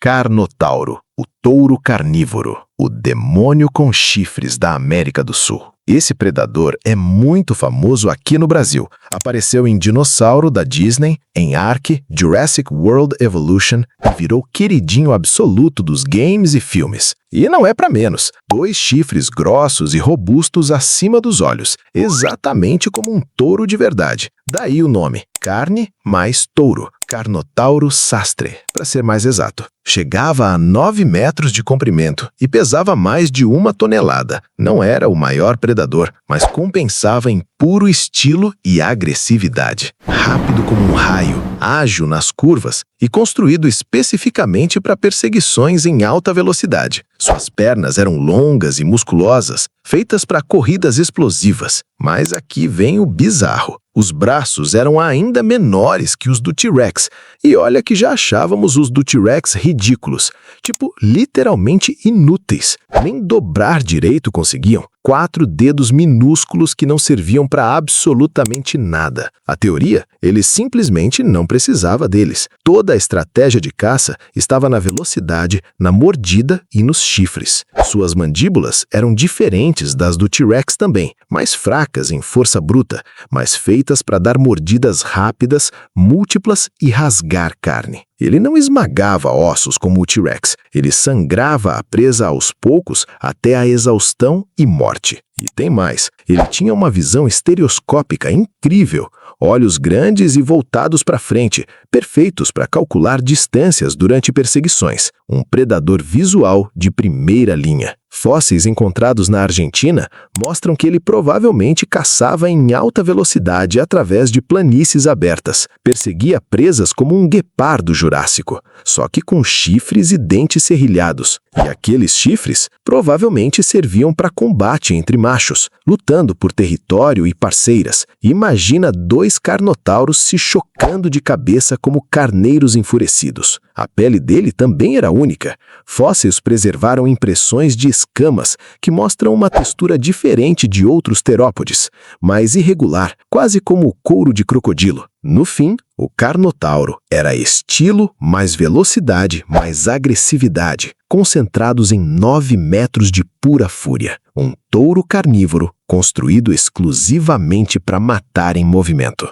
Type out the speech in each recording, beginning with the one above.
Carnotauro, o touro carnívoro, o demônio com chifres da América do Sul. Esse predador é muito famoso aqui no Brasil. Apareceu em Dinossauro da Disney, em Ark, Jurassic World Evolution e virou queridinho absoluto dos games e filmes. E não é para menos. 2 chifres grossos e robustos acima dos olhos, exatamente como um touro de verdade. Daí o nome, carne mais touro, Carnotauro sastre, para ser mais exato. Chegava a 9 metros de comprimento e pesava mais de 1 tonelada. Não era o maior predador, mas compensava em puro estilo e agressividade. Rápido como um raio, ágil nas curvas e construído especificamente para perseguições em alta velocidade. Suas pernas eram longas e musculosas, feitas para corridas explosivas. Mas aqui vem o bizarro. Os braços eram ainda menores que os do T-Rex, e olha que já achávamos os do T-Rex ridículos, tipo, literalmente inúteis. Nem dobrar direito conseguiam. 4 dedos minúsculos que não serviam para absolutamente nada. A teoria, ele simplesmente não precisava deles. Toda a estratégia de caça estava na velocidade, na mordida e nos chifres. Suas mandíbulas eram diferentes das do T-Rex também, mais fracas em força bruta, mas feitas para dar mordidas rápidas, múltiplas e rasgar carne. Ele não esmagava ossos como o T-Rex, ele sangrava a presa aos poucos até a exaustão e morte. E tem mais, ele tinha uma visão estereoscópica incrível, olhos grandes e voltados para frente, perfeitos para calcular distâncias durante perseguições. Um predador visual de primeira linha. Fósseis encontrados na Argentina mostram que ele provavelmente caçava em alta velocidade através de planícies abertas. Perseguia presas como um guepardo jurássico, só que com chifres e dentes serrilhados. E aqueles chifres provavelmente serviam para combate entre machos, lutando por território e parceiras. Imagina 2 carnotauros se chocando de cabeça como carneiros enfurecidos. A pele dele também era única. Fósseis preservaram impressões de escamas que mostram uma textura diferente de outros terópodes, mais irregular, quase como o couro de crocodilo. No fim, o Carnotauro era estilo mais velocidade mais agressividade, concentrados em 9 metros de pura fúria. Um touro carnívoro construído exclusivamente para matar em movimento.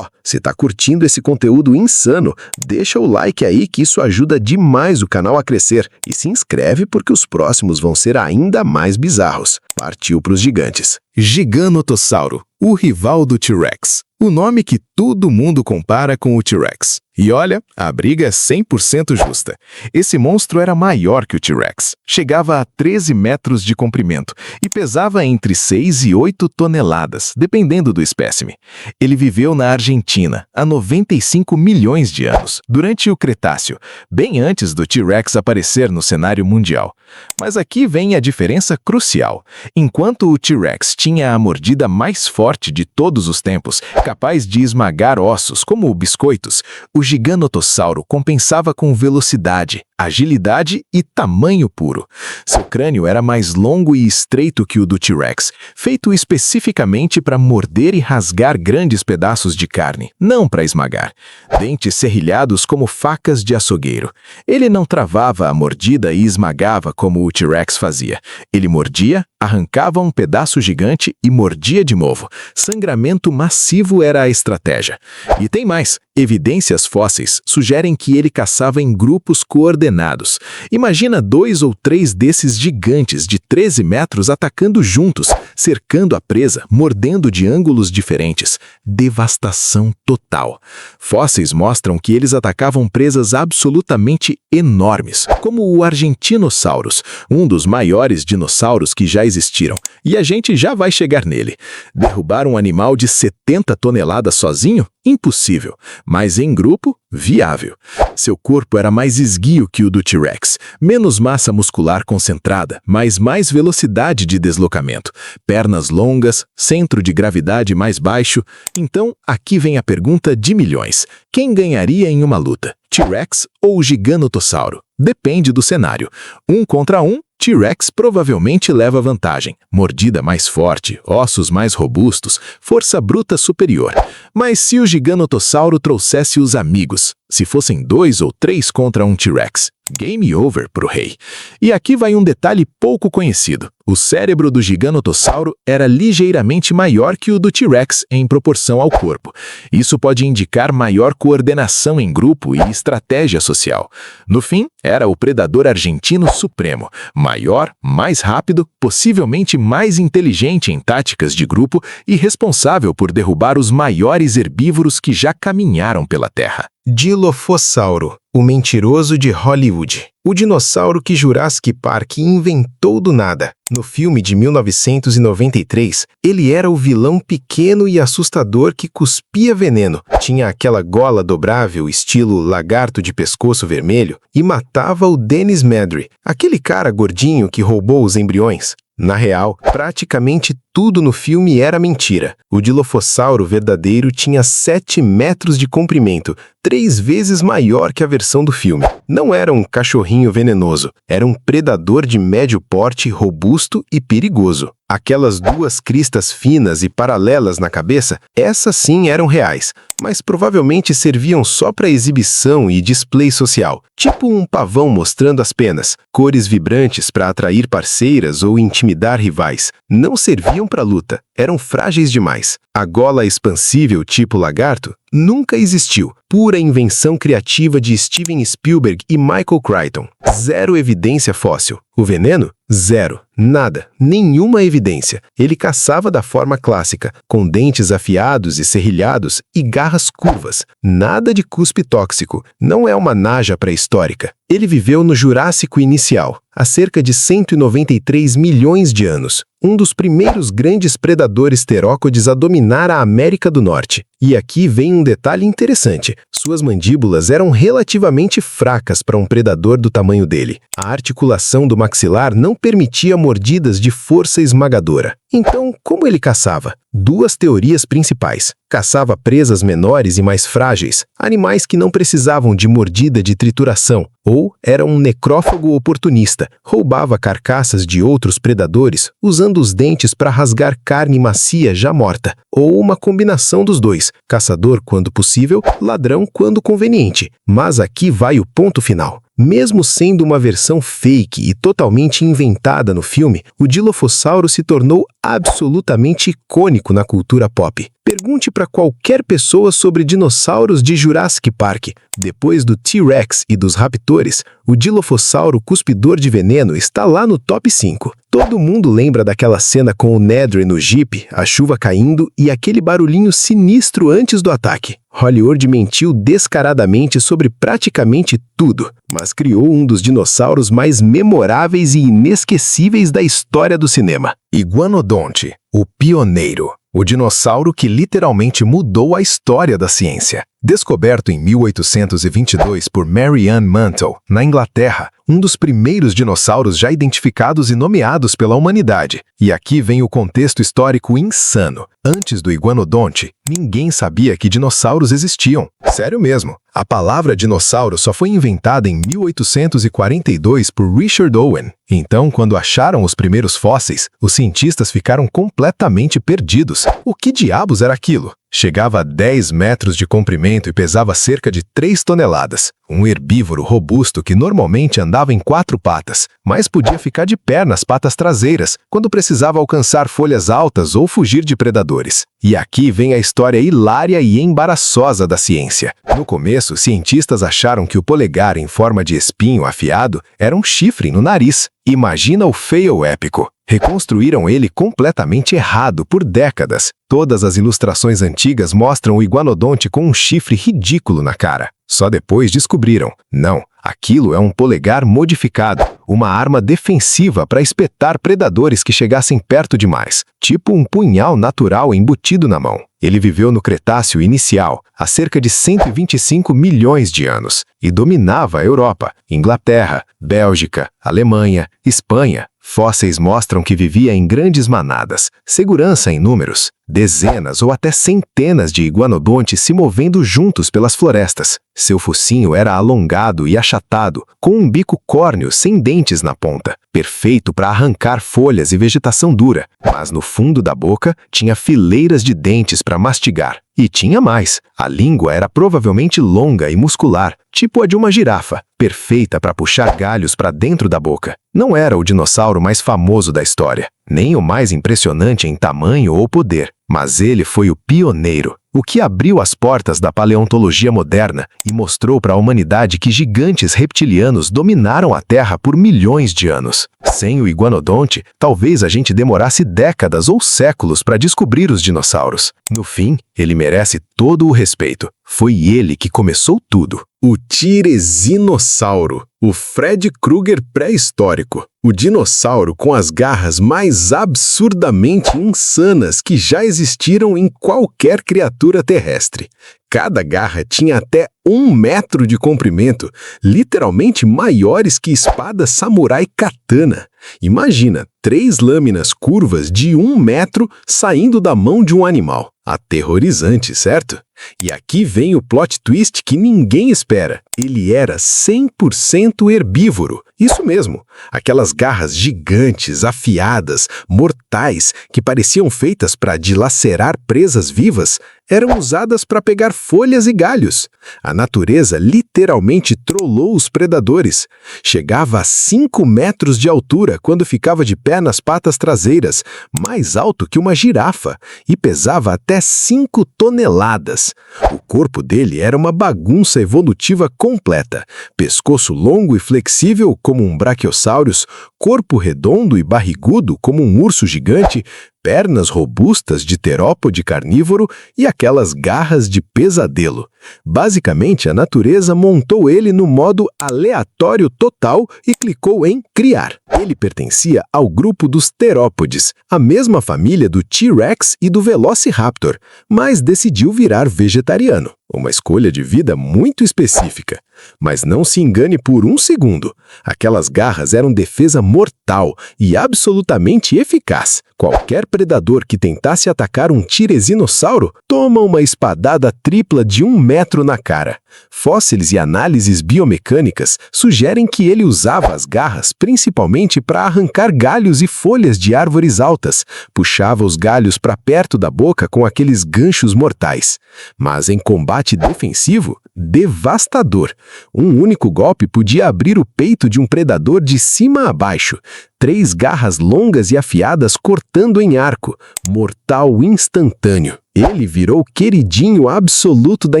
Se tá curtindo esse conteúdo insano, deixa o like aí que isso ajuda demais o canal a crescer e se inscreve porque os próximos vão ser ainda mais bizarros. Partiu pros gigantes. Giganotossauro, o rival do T-Rex. O nome que todo mundo compara com o T-Rex. E olha, a briga é 100% justa. Esse monstro era maior que o T-Rex. Chegava a 13 metros de comprimento e pesava entre 6 e 8 toneladas, dependendo do espécime. Ele viveu na Argentina há 95 milhões de anos, durante o Cretáceo, bem antes do T-Rex aparecer no cenário mundial. Mas aqui vem a diferença crucial. Enquanto o T-Rex tinha a mordida mais forte de todos os tempos, capaz de esmagar ossos como biscoitos, o Giganotossauro compensava com velocidade, agilidade e tamanho puro. Seu crânio era mais longo e estreito que o do T-Rex, feito especificamente para morder e rasgar grandes pedaços de carne, não para esmagar. Dentes serrilhados como facas de açougueiro. Ele não travava a mordida e esmagava como o T-Rex fazia. Ele mordia, arrancava um pedaço gigante e mordia de novo. Sangramento massivo era a estratégia. E tem mais. Evidências fósseis sugerem que ele caçava em grupos coordenados. Imagina 2 ou 3 desses gigantes de 13 metros atacando juntos, cercando a presa, mordendo de ângulos diferentes. Devastação total. Fósseis mostram que eles atacavam presas absolutamente enormes, como o Argentinosaurus, um dos maiores dinossauros que já existiram. E a gente já vai chegar nele. Derrubar um animal de 70 toneladas sozinho? Impossível, mas em grupo, viável. Seu corpo era mais esguio que o do T-Rex, menos massa muscular concentrada, mas mais velocidade de deslocamento, pernas longas, centro de gravidade mais baixo. Então, aqui vem a pergunta de milhões. Quem ganharia em uma luta? T-Rex ou Giganotossauro? Depende do cenário. 1 contra 1, T-Rex provavelmente leva vantagem. Mordida mais forte, ossos mais robustos, força bruta superior. Mas se o Giganotossauro trouxesse os amigos, se fossem 2 ou 3 contra um T-Rex, Game over pro rei. E aqui vai um detalhe pouco conhecido. O cérebro do giganotossauro era ligeiramente maior que o do T-Rex em proporção ao corpo. Isso pode indicar maior coordenação em grupo e estratégia social. No fim, era o predador argentino supremo, maior, mais rápido, possivelmente mais inteligente em táticas de grupo e responsável por derrubar os maiores herbívoros que já caminharam pela Terra. Dilophosauro, o mentiroso de Hollywood. O dinossauro que Jurassic Park inventou do nada. No filme de 1993, ele era o vilão pequeno e assustador que cuspia veneno, tinha aquela gola dobrável estilo lagarto de pescoço vermelho e matava o Dennis Medry, aquele cara gordinho que roubou os embriões. Na real, praticamente tudo no filme era mentira. O Dilophosauro verdadeiro tinha 7 metros de comprimento, 3 vezes maior que a versão do filme. Não era um cachorrinho venenoso, era um predador de médio porte, robusto e perigoso. Aquelas duas cristas finas e paralelas na cabeça, essas sim eram reais, mas provavelmente serviam só para exibição e display social, tipo um pavão mostrando as penas, cores vibrantes para atrair parceiras ou intimidar rivais. Não serviam para luta, eram frágeis demais. A gola expansível tipo lagarto nunca existiu. Pura invenção criativa de Steven Spielberg e Michael Crichton. Zero evidência fóssil. O veneno? Zero. Nada. Nenhuma evidência. Ele caçava da forma clássica, com dentes afiados e serrilhados e garras curvas. Nada de cuspe tóxico. Não é uma naja pré-histórica. Ele viveu no Jurássico inicial, há cerca de 193 milhões de anos. Um dos primeiros grandes predadores terópodes a dominar a América do Norte. E aqui vem um detalhe interessante. Suas mandíbulas eram relativamente fracas para um predador do tamanho dele. A articulação do maxilar não permitia mordidas de força esmagadora. Então, como ele caçava? Duas teorias principais. Caçava presas menores e mais frágeis, animais que não precisavam de mordida de trituração, ou era um necrófago oportunista, roubava carcaças de outros predadores usando os dentes para rasgar carne macia já morta, ou uma combinação dos dois, caçador quando possível, ladrão quando conveniente. Mas aqui vai o ponto final. Mesmo sendo uma versão fake e totalmente inventada no filme, o Dilophosauro se tornou absolutamente icônico na cultura pop. Pergunte para qualquer pessoa sobre dinossauros de Jurassic Park. Depois do T-Rex e dos raptores, o Dilophosauro cuspidor de veneno está lá no top 5. Todo mundo lembra daquela cena com o Nedry no Jeep, a chuva caindo e aquele barulhinho sinistro antes do ataque. Hollywood mentiu descaradamente sobre praticamente tudo, mas criou um dos dinossauros mais memoráveis e inesquecíveis da história do cinema. Iguanodonte, o pioneiro. O dinossauro que literalmente mudou a história da ciência. Descoberto em 1822 por Mary Ann Mantle, na Inglaterra, um dos primeiros dinossauros já identificados e nomeados pela humanidade. E aqui vem o contexto histórico insano. Antes do iguanodonte, ninguém sabia que dinossauros existiam. Sério mesmo. A palavra dinossauro só foi inventada em 1842 por Richard Owen. Então, quando acharam os primeiros fósseis, os cientistas ficaram completamente perdidos. O que diabos era aquilo? Chegava a 10 metros de comprimento e pesava cerca de 3 toneladas. Um herbívoro robusto que normalmente andava em 4 patas, mas podia ficar de pé nas patas traseiras quando precisava alcançar folhas altas ou fugir de predadores. E aqui vem a história hilária e embaraçosa da ciência. No começo, cientistas acharam que o polegar em forma de espinho afiado era um chifre no nariz. Imagina o fail épico. Reconstruíram ele completamente errado por décadas. Todas as ilustrações antigas mostram o iguanodonte com um chifre ridículo na cara. Só depois descobriram. Não, aquilo é um polegar modificado, uma arma defensiva para espetar predadores que chegassem perto demais, tipo um punhal natural embutido na mão. Ele viveu no Cretáceo inicial, há cerca de 125 milhões de anos, e dominava a Europa, Inglaterra, Bélgica, Alemanha, Espanha. Fósseis mostram que vivia em grandes manadas, segurança em números. dezenas ou até centenas de iguanodontes se movendo juntos pelas florestas. Seu focinho era alongado e achatado, com um bico córneo sem dentes na ponta, perfeito para arrancar folhas e vegetação dura, mas no fundo da boca tinha fileiras de dentes para mastigar. E tinha mais, a língua era provavelmente longa e muscular, tipo a de uma girafa, perfeita para puxar galhos para dentro da boca. Não era o dinossauro mais famoso da história, nem o mais impressionante em tamanho ou poder, mas ele foi o pioneiro, o que abriu as portas da paleontologia moderna e mostrou para a humanidade que gigantes reptilianos dominaram a Terra por milhões de anos. Sem o iguanodonte, talvez a gente demorasse décadas ou séculos para descobrir os dinossauros. No fim, ele merece todo o respeito. Foi ele que começou tudo. O Tiresinossauro, o Fred Krueger pré-histórico. O dinossauro com as garras mais absurdamente insanas que já existiram em qualquer criatura terrestre. Cada garra tinha até 1 metro de comprimento, literalmente maiores que espadas samurai katana. Imagina, 3 lâminas curvas de 1 metro saindo da mão de um animal. Aterrorizante, certo? E aqui vem o plot twist que ninguém espera. Ele era 100% herbívoro. Isso mesmo, aquelas garras gigantes, afiadas, mortais, que pareciam feitas para dilacerar presas vivas, eram usadas para pegar folhas e galhos. A natureza literalmente trollou os predadores. Chegava a 5 metros de altura quando ficava de pé nas patas traseiras, mais alto que uma girafa, e pesava até 5 toneladas. O corpo dele era uma bagunça evolutiva completa. Pescoço longo e flexível como um brachiosaurus, corpo redondo e barrigudo como um urso gigante, pernas robustas de terópode carnívoro e aquelas garras de pesadelo. Basicamente, a natureza montou ele no modo aleatório total e clicou em criar. Ele pertencia ao grupo dos terópodes, a mesma família do T-Rex e do Velociraptor, mas decidiu virar vegetariano. Uma escolha de vida muito específica. Mas não se engane por um segundo. Aquelas garras eram defesa mortal e absolutamente eficaz. Qualquer predador que tentasse atacar um tiresinossauro toma uma espadada tripla de 1 metro na cara. Fósseis e análises biomecânicas sugerem que ele usava as garras principalmente para arrancar galhos e folhas de árvores altas, puxava os galhos para perto da boca com aqueles ganchos mortais. Mas em combate defensivo, devastador. Um único golpe podia abrir o peito de um predador de cima a baixo. 3 garras longas e afiadas cortando em arco. Mortal instantâneo. Ele virou queridinho absoluto da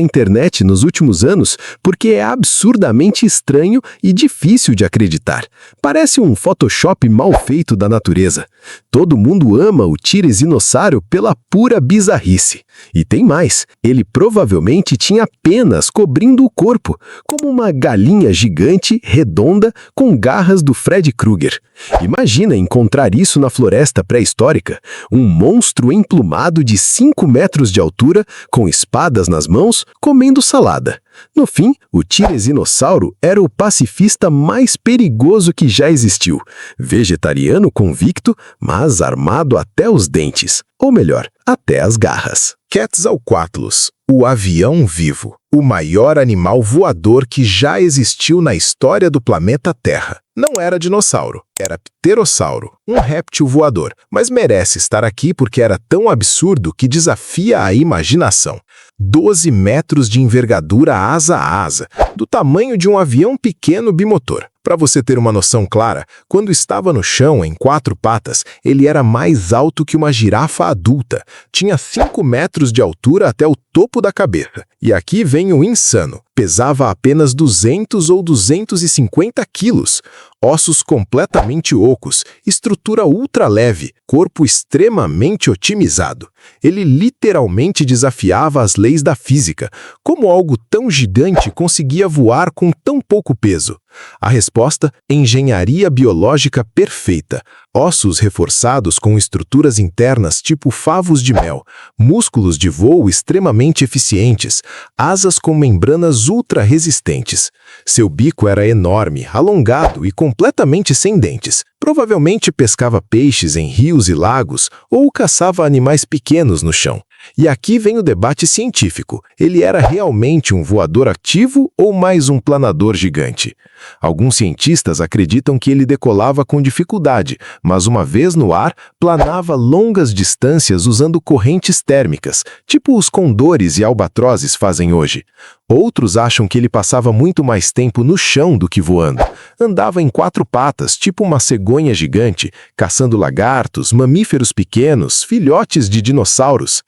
internet nos últimos anos porque é absurdamente estranho e difícil de acreditar. Parece um Photoshop mal feito da natureza. Todo mundo ama o tiresinossauro pela pura bizarrice. E tem mais, ele provavelmente tinha penas cobrindo o corpo, como uma galinha gigante, redonda, com garras do Fred Krueger. Imagina encontrar isso na floresta pré-histórica, um monstro emplumado de 5 metros de altura, com espadas nas mãos, comendo salada. No fim, o tiresinossauro era o pacifista mais perigoso que já existiu. Vegetariano convicto, mas armado até os dentes. Ou melhor, até as garras. Quetzalcoatlus, o avião vivo. O maior animal voador que já existiu na história do planeta Terra. Não era dinossauro, era pterossauro, um réptil voador, mas merece estar aqui porque era tão absurdo que desafia a imaginação. 12 metros de envergadura asa a asa, do tamanho de um avião pequeno bimotor. Para você ter uma noção clara, quando estava no chão em 4 patas, ele era mais alto que uma girafa adulta. Tinha 5 metros de altura até o topo da cabeça. E aqui vem o insano. Pesava apenas 200 ou 250 quilos. Ossos completamente ocos, estrutura ultra leve, corpo extremamente otimizado. Ele literalmente desafiava as leis da física. Como algo tão gigante conseguia voar com tão pouco peso? A resposta: engenharia biológica perfeita. Ossos reforçados com estruturas internas tipo favos de mel, músculos de voo extremamente eficientes, asas com membranas ultra-resistentes. Seu bico era enorme, alongado e completamente sem dentes. Provavelmente pescava peixes em rios e lagos ou caçava animais pequenos no chão. E aqui vem o debate científico. Ele era realmente um voador ativo ou mais um planador gigante? Alguns cientistas acreditam que ele decolava com dificuldade, mas uma vez no ar, planava longas distâncias usando correntes térmicas, tipo os condores e albatrozes fazem hoje. Outros acham que ele passava muito mais tempo no chão do que voando. Andava em 4 patas, tipo uma cegonha gigante, caçando lagartos, mamíferos pequenos, filhotes de dinossauros.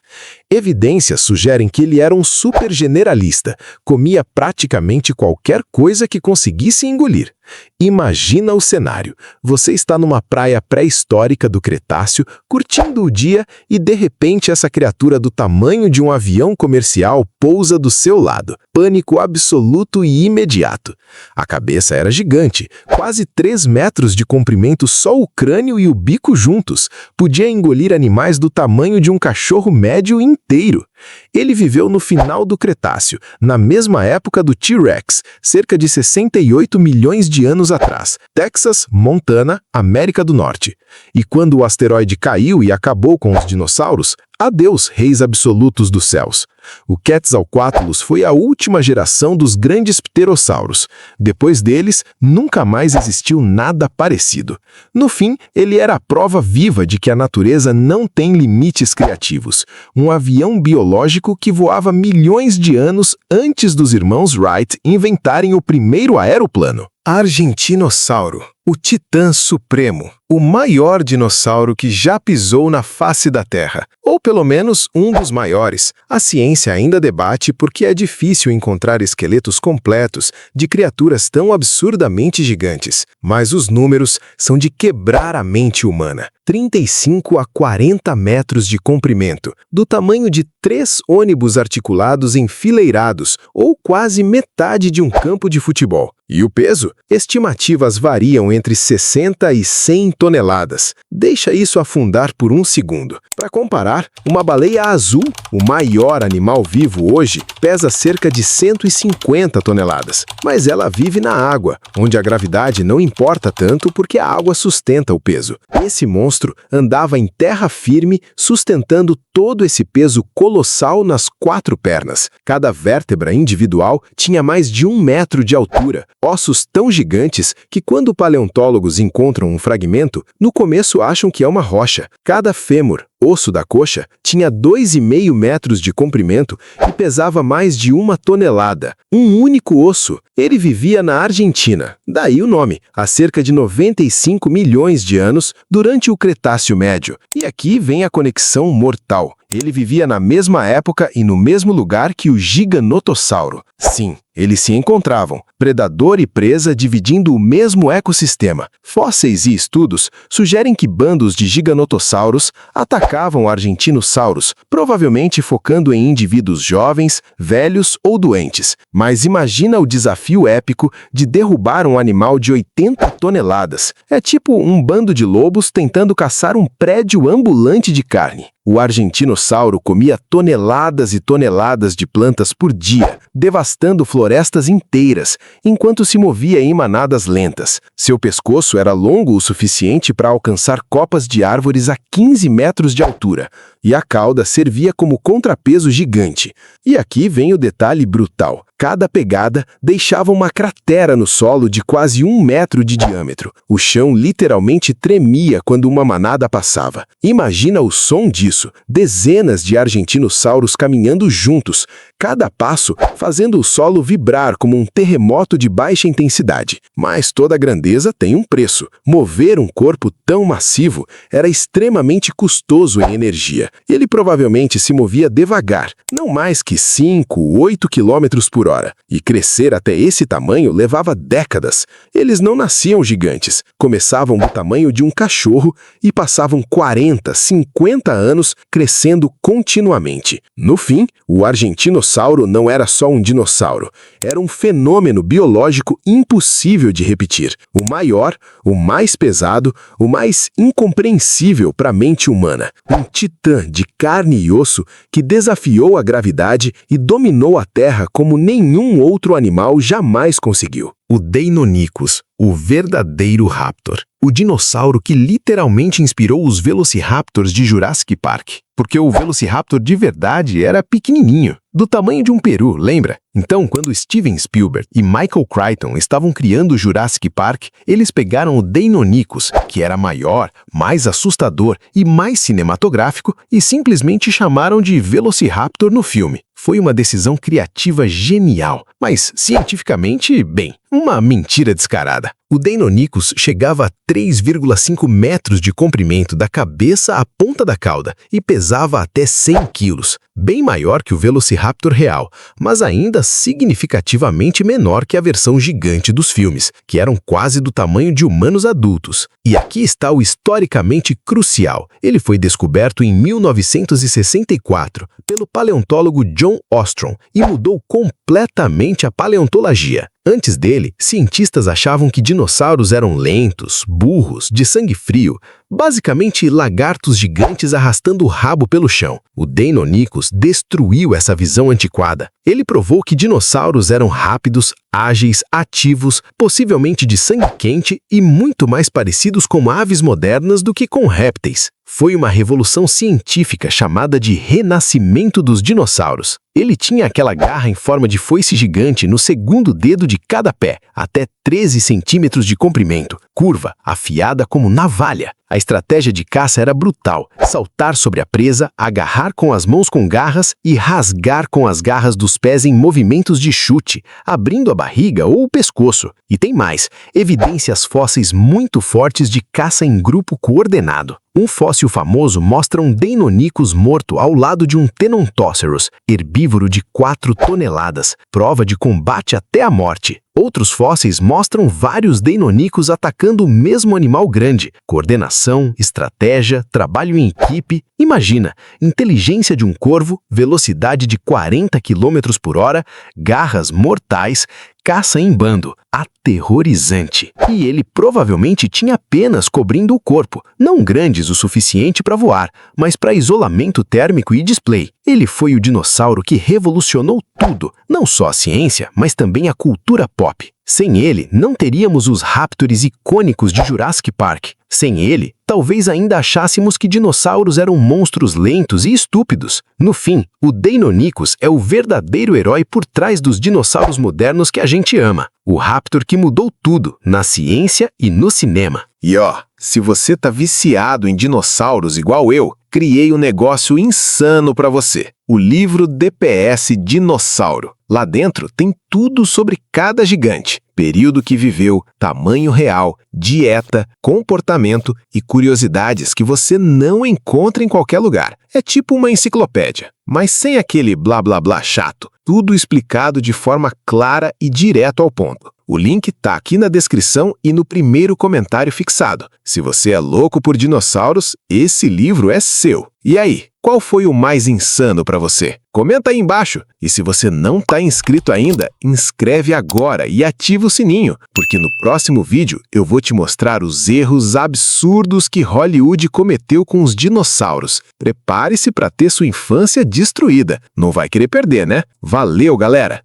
Evidências sugerem que ele era um super generalista, comia praticamente qualquer coisa que conseguisse engolir. Imagina o cenário. Você está numa praia pré-histórica do Cretáceo, curtindo o dia e, de repente, essa criatura do tamanho de um avião comercial pousa do seu lado. Pânico absoluto e imediato. A cabeça era gigante, quase 3 metros de comprimento, só o crânio e o bico juntos. Podia engolir animais do tamanho de um cachorro médio inteiro. Ele viveu no final do Cretáceo, na mesma época do T-Rex, cerca de 68 milhões de anos atrás, Texas, Montana, América do Norte. E quando o asteroide caiu e acabou com os dinossauros, adeus, reis absolutos dos céus. O Quetzalcoatlus foi a última geração dos grandes pterossauros. Depois deles, nunca mais existiu nada parecido. No fim, ele era a prova viva de que a natureza não tem limites criativos. Um avião biológico que voava milhões de anos antes dos irmãos Wright inventarem o primeiro aeroplano. Argentinossauro, o titã supremo, o maior dinossauro que já pisou na face da Terra, ou pelo menos um dos maiores. A ciência ainda debate porque é difícil encontrar esqueletos completos de criaturas tão absurdamente gigantes, mas os números são de quebrar a mente humana. 35 a 40 metros de comprimento, do tamanho de 3 ônibus articulados enfileirados, ou quase metade de um campo de futebol. E o peso? Estimativas variam entre 60 e 100 toneladas. Deixa isso afundar por um segundo. Para comparar, uma baleia azul, o maior animal vivo hoje, pesa cerca de 150 toneladas. Mas ela vive na água, onde a gravidade não importa tanto porque a água sustenta o peso. Esse monstro andava em terra firme, sustentando todo esse peso colossal nas 4 pernas. Cada vértebra individual tinha mais de 1 metro de altura, ossos tão gigantes que quando paleontólogos encontram um fragmento, no começo acham que é uma rocha. Cada fêmur, osso da coxa, tinha 2,5 metros de comprimento e pesava mais de 1 tonelada. Um único osso. Ele vivia na Argentina, daí o nome, há cerca de 95 milhões de anos, durante o Cretáceo Médio. E aqui vem a conexão mortal. Ele vivia na mesma época e no mesmo lugar que o Giganotossauro. Sim, eles se encontravam, predador e presa dividindo o mesmo ecossistema. Fósseis e estudos sugerem que bandos de giganotossauros atacavam argentinossauros, provavelmente focando em indivíduos jovens, velhos ou doentes. Mas imagina o desafio épico de derrubar um animal de 80 toneladas. É tipo um bando de lobos tentando caçar um prédio ambulante de carne. O argentinossauro comia toneladas e toneladas de plantas por dia, devastando florestas inteiras, enquanto se movia em manadas lentas. Seu pescoço era longo o suficiente para alcançar copas de árvores a 15 metros de altura, e a cauda servia como contrapeso gigante. E aqui vem o detalhe brutal. Cada pegada deixava uma cratera no solo de quase 1 metro de diâmetro. O chão literalmente tremia quando uma manada passava. Imagina o som disso, dezenas de argentinossauros caminhando juntos, cada passo fazendo o solo vibrar como um terremoto de baixa intensidade. Mas toda grandeza tem um preço. Mover um corpo tão massivo era extremamente custoso em energia. Ele provavelmente se movia devagar, não mais que 5, 8 quilômetros por hora. E crescer até esse tamanho levava décadas. Eles não nasciam gigantes, começavam do tamanho de um cachorro e passavam 40, 50 anos crescendo continuamente. No fim, o argentinossauro dinossauro não era só um dinossauro, era um fenômeno biológico impossível de repetir. O maior, o mais pesado, o mais incompreensível para a mente humana. Um titã de carne e osso que desafiou a gravidade e dominou a Terra como nenhum outro animal jamais conseguiu. O Deinonychus, o verdadeiro raptor. O dinossauro que literalmente inspirou os Velociraptors de Jurassic Park. Porque o Velociraptor de verdade era pequenininho, do tamanho de um peru, lembra? Então, quando Steven Spielberg e Michael Crichton estavam criando Jurassic Park, eles pegaram o Deinonychus, que era maior, mais assustador e mais cinematográfico, e simplesmente chamaram de Velociraptor no filme. Foi uma decisão criativa genial, mas cientificamente, bem, uma mentira descarada. O Deinonychus chegava a 3,5 metros de comprimento da cabeça à ponta da cauda e pesava até 100 quilos, bem maior que o Velociraptor real, mas ainda significativamente menor que a versão gigante dos filmes, que eram quase do tamanho de humanos adultos. E aqui está o historicamente crucial. Ele foi descoberto em 1964 pelo paleontólogo John Ostrom e mudou completamente a paleontologia. Antes dele, cientistas achavam que dinossauros eram lentos, burros, de sangue frio, basicamente lagartos gigantes arrastando o rabo pelo chão. O Deinonychus destruiu essa visão antiquada. Ele provou que dinossauros eram rápidos, ágeis, ativos, possivelmente de sangue quente e muito mais parecidos com aves modernas do que com répteis. Foi uma revolução científica chamada de renascimento dos dinossauros. Ele tinha aquela garra em forma de foice gigante no segundo dedo de cada pé, até 13 centímetros de comprimento, curva, afiada como navalha. A estratégia de caça era brutal: saltar sobre a presa, agarrar com as mãos com garras e rasgar com as garras dos pés em movimentos de chute, abrindo a barriga ou o pescoço. E tem mais, evidências fósseis muito fortes de caça em grupo coordenado. Um fóssil famoso mostra um Deinonychus morto ao lado de um Tenontocerus, herbívoro de 4 toneladas, prova de combate até a morte. Outros fósseis mostram vários Deinonychus atacando o mesmo animal grande. Coordenação, estratégia, trabalho em equipe. Imagina, inteligência de um corvo, velocidade de 40 km por hora, garras mortais, caça em bando. Aterrorizante. E ele provavelmente tinha penas cobrindo o corpo, não grandes o suficiente para voar, mas para isolamento térmico e display. Ele foi o dinossauro que revolucionou tudo, não só a ciência, mas também a cultura pop. Sem ele, não teríamos os raptors icônicos de Jurassic Park. Sem ele, talvez ainda achássemos que dinossauros eram monstros lentos e estúpidos. No fim, o Deinonychus é o verdadeiro herói por trás dos dinossauros modernos que a gente ama. O raptor que mudou tudo, na ciência e no cinema. E se você tá viciado em dinossauros igual eu, criei um negócio insano para você. O livro DPS Dinossauro. Lá dentro tem tudo sobre cada gigante, período que viveu, tamanho real, dieta, comportamento e curiosidades que você não encontra em qualquer lugar. É tipo uma enciclopédia, mas sem aquele blá blá blá chato. Tudo explicado de forma clara e direto ao ponto. O link tá aqui na descrição e no primeiro comentário fixado. Se você é louco por dinossauros, esse livro é seu. E aí, qual foi o mais insano para você? Comenta aí embaixo. E se você não tá inscrito ainda, inscreve agora e ativa o sininho, porque no próximo vídeo eu vou te mostrar os erros absurdos que Hollywood cometeu com os dinossauros. Prepare-se para ter sua infância destruída. Não vai querer perder, né? Valeu, galera!